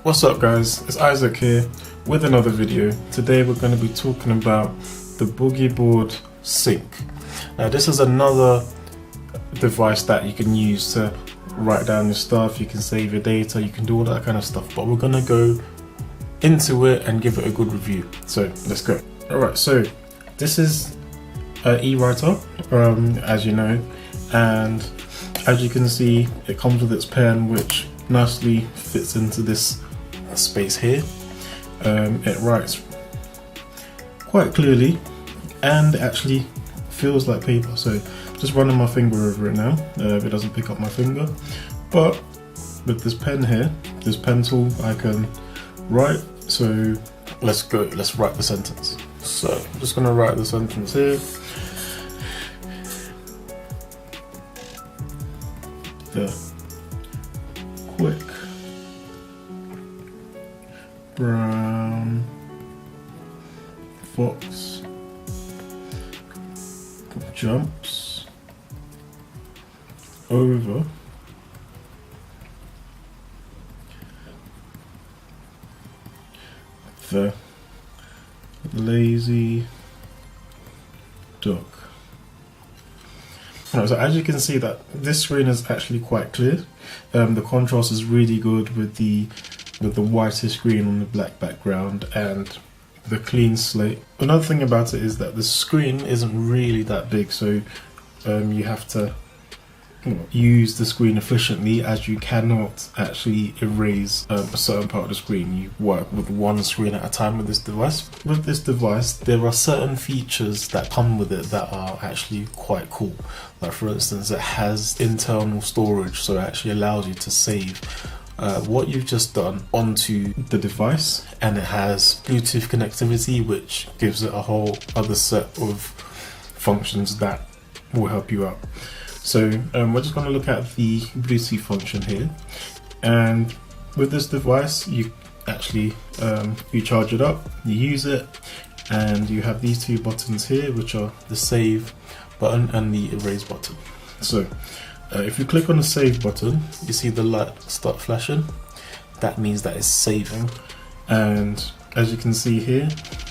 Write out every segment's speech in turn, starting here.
What's up guys, it's Isaac here with another video. Today we're going to be talking about the Boogie Board Sync. Now this is another device that you can use to write down your stuff, you can save your data, you can do all that kind of stuff, but we're going to go into it and give it a good review. So let's go. Alright, so this is an e-writer, as you know, and as you can see it comes with its pen which nicely fits into this space here. It writes quite clearly and it actually feels like paper, so just running my finger over it now, it doesn't pick up my finger, but with this pen here, this pen tool, I can write. So let's go, let's write the sentence. So I'm just going to write the sentence here. The quick brown fox jumps over the lazy duck. So as you can see that this screen is actually quite clear. The contrast is really good with the whiter screen on the black background and the clean slate. Another thing about it is that the screen isn't really that big, so you have to use the screen efficiently, as you cannot actually erase a certain part of the screen. You work with one screen at a time with this device. With this device, there are certain features that come with it that are actually quite cool. Like for instance, it has internal storage, so it actually allows you to save what you've just done onto the device, and it has Bluetooth connectivity, which gives it a whole other set of functions that will help you out. So we're just going to look at the Bluetooth function here, and with this device you actually you charge it up, you use it, and you have these two buttons here which are the save button and the erase button. So if you click on the save button, you see the light start flashing. That means that it's saving, and as you can see here,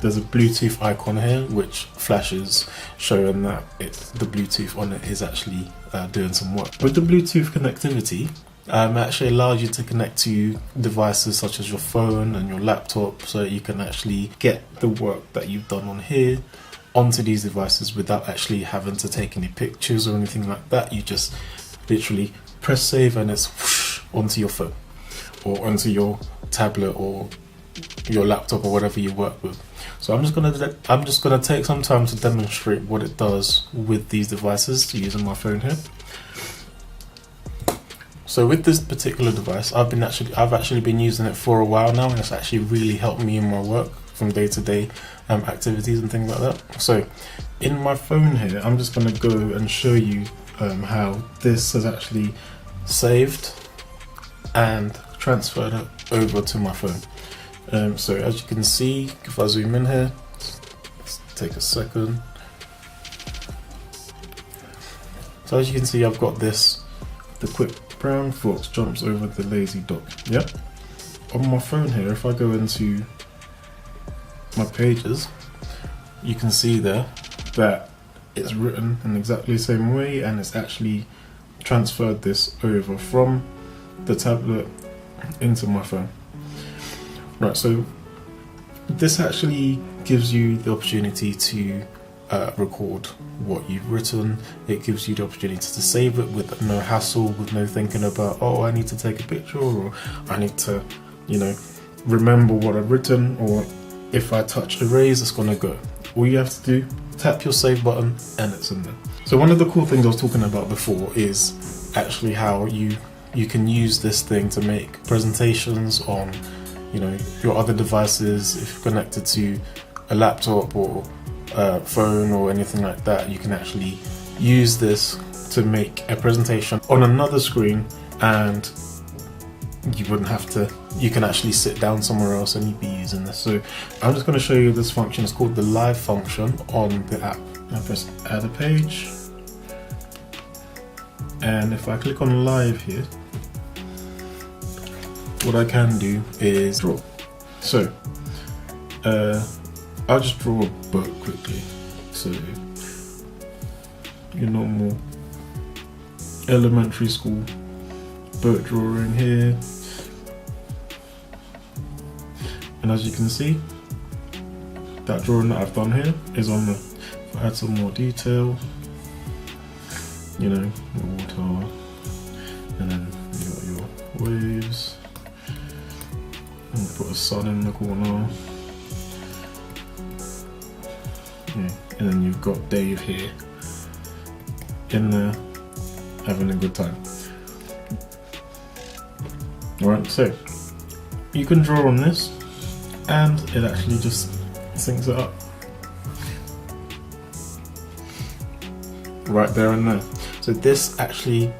there's a Bluetooth icon here which flashes, showing that the Bluetooth on it is actually doing some work. With the Bluetooth connectivity, it actually allows you to connect to devices such as your phone and your laptop, so that you can actually get the work that you've done on here onto these devices without actually having to take any pictures or anything like that. You just literally press save and it's whoosh onto your phone or onto your tablet or your laptop or whatever you work with. So I'm just gonna take some time to demonstrate what it does with these devices using my phone here. So with this particular device, I've actually been using it for a while now, and it's actually really helped me in my work from day-to-day activities and things like that. So in my phone here, I'm just gonna go and show you how this has actually saved and transferred it over to my phone. So as you can see, if I zoom in here, let's take a second. So as you can see, I've got this, the quick brown fox jumps over the lazy duck. Yep. On my phone here, if I go into my pages, you can see there that it's written in exactly the same way, and it's actually transferred this over from the tablet into my phone. Right, so this actually gives you the opportunity to record what you've written. It gives you the opportunity to save it with no hassle, with no thinking about, oh, I need to take a picture, or I need to, you know, remember what I've written, or if I touch erase, it's gonna go. All you have to do, tap your save button and it's in there. So one of the cool things I was talking about before is actually how you can use this thing to make presentations on, you know, your other devices. If you're connected to a laptop or a phone or anything like that, you can actually use this to make a presentation on another screen, and you wouldn't have to, you can actually sit down somewhere else and you'd be using this. So I'm just going to show you this function. It's called the live function on the app. I press add a page, and if I click on live here, what I can do is draw. So I'll just draw a boat quickly. So your normal elementary school boat drawing here, and as you can see, that drawing that I've done here is on the, if I had some more detail, you know, the water, and then you got your waves, and put a sun in the corner, yeah, and then you've got Dave here in there having a good time. Alright, so you can draw on this and it actually just syncs it up right there and there. So this actually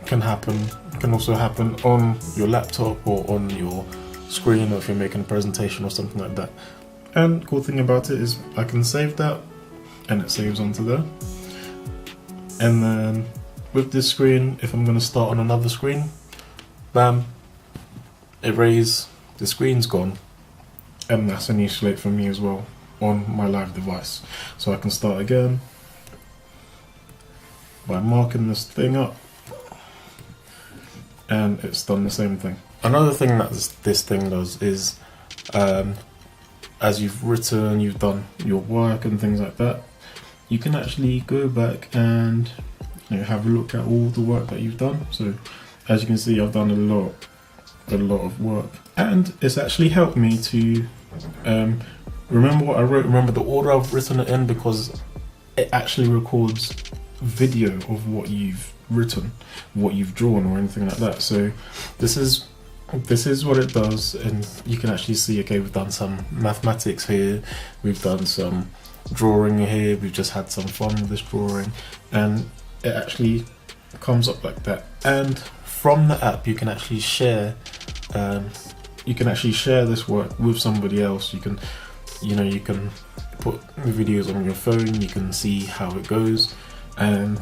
can also happen on your laptop or on your screen, or if you're making a presentation or something like that. And the cool thing about it is I can save that and it saves onto there. And then with this screen, if I'm going to start on another screen, bam, erase, the screen's gone, and that's a new slate for me as well on my live device. So I can start again by marking this thing up, and it's done the same thing. Another thing that this thing does is, as you've written, you've done your work and things like that, you can actually go back and, you know, have a look at all the work that you've done. So as you can see, I've done a lot of work, and it's actually helped me to remember what I wrote, remember the order I've written it in, because it actually records video of what you've written, what you've drawn, or anything like that. So this is what it does, and you can actually see, okay, we've done some mathematics here, we've done some drawing here, we've just had some fun with this drawing, and it actually comes up like that. And from the app you can actually share this work with somebody else. You can put videos on your phone, you can see how it goes, and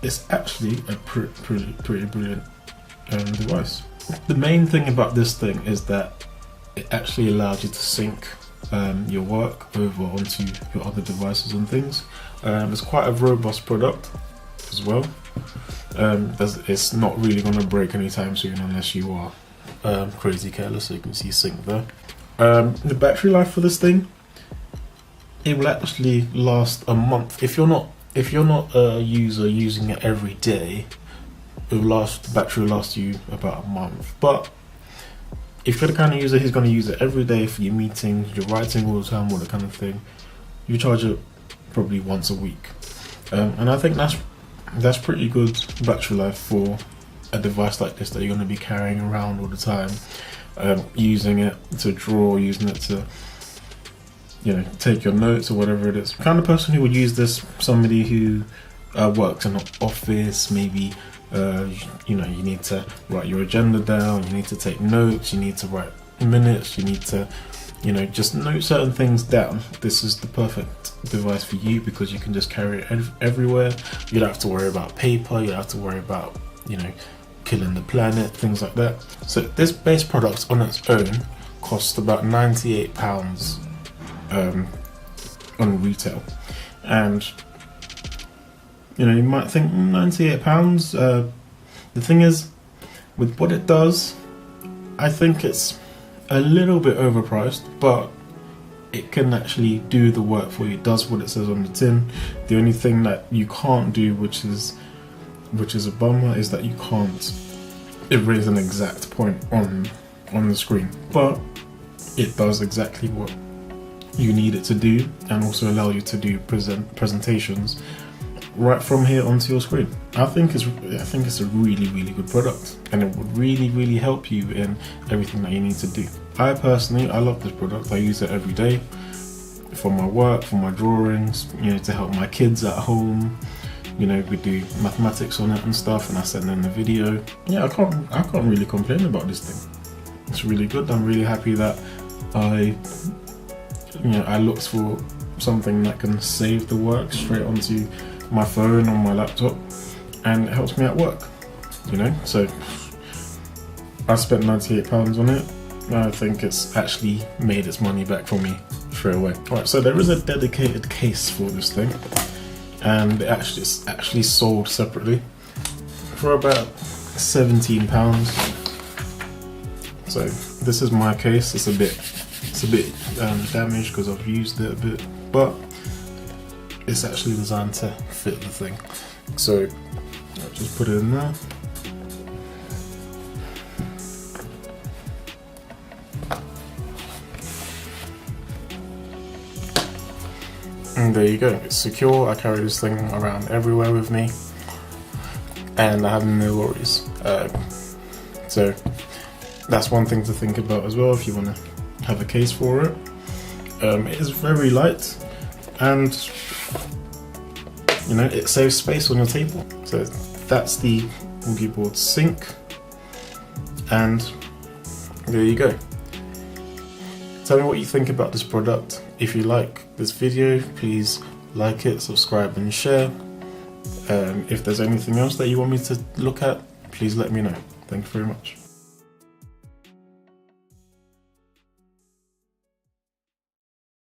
it's actually a pretty brilliant device. The main thing about this thing is that it actually allows you to sync your work over onto your other devices and things. It's quite a robust product as well. It's not really going to break anytime soon unless you are crazy careless. So you can see sync there. The battery life for this thing, it will actually last a month. If you're not a user using it every day, the battery will last you about a month. But if you're the kind of user who's going to use it every day for your meetings, your writing all the time, all that kind of thing, you charge it probably once a week. And I think that's pretty good battery life for a device like this that you're going to be carrying around all the time, using it to draw, using it to, you know, take your notes or whatever it is. The kind of person who would use this, somebody who works in an office, maybe you know, you need to write your agenda down, you need to take notes, you need to write minutes, you need to, you know, just note certain things down. This is the perfect device for you because you can just carry it everywhere. You don't have to worry about paper, you don't have to worry about, you know, killing the planet, things like that. So this base product on its own costs about £98 on retail, and you know, you might think £98. The thing is, with what it does, I think it's a little bit overpriced, but it can actually do the work for you. It does what it says on the tin. The only thing that you can't do, which is a bummer, is that you can't erase an exact point on the screen. But it does exactly what you need it to do, and also allow you to do presentations right from here onto your screen. I think it's a really good product, and it would really help you in everything that you need to do. I love this product. I use it every day for my work, for my drawings, you know, to help my kids at home. You know, we do mathematics on it and stuff, and I send in the video. Yeah, I can't really complain about this thing. It's really good. I'm really happy that I looked for something that can save the work straight onto my phone or my laptop, and it helps me at work, you know. So I spent £98 on it. I think it's actually made its money back for me straight away. Alright, so there is a dedicated case for this thing, and it's actually sold separately for about £17. So this is my case. It's a bit damaged because I've used it a bit, but it's actually designed to fit the thing. So I'll just put it in there. And there you go, it's secure. I carry this thing around everywhere with me and I have no worries. So that's one thing to think about as well if you want to have a case for it. It is very light, and you know, it saves space on your table. So that's the Boogie Board Sync, and there you go. Tell me what you think about this product. If you like this video, please like it, subscribe and share. If there's anything else that you want me to look at, please let me know. Thank you very much.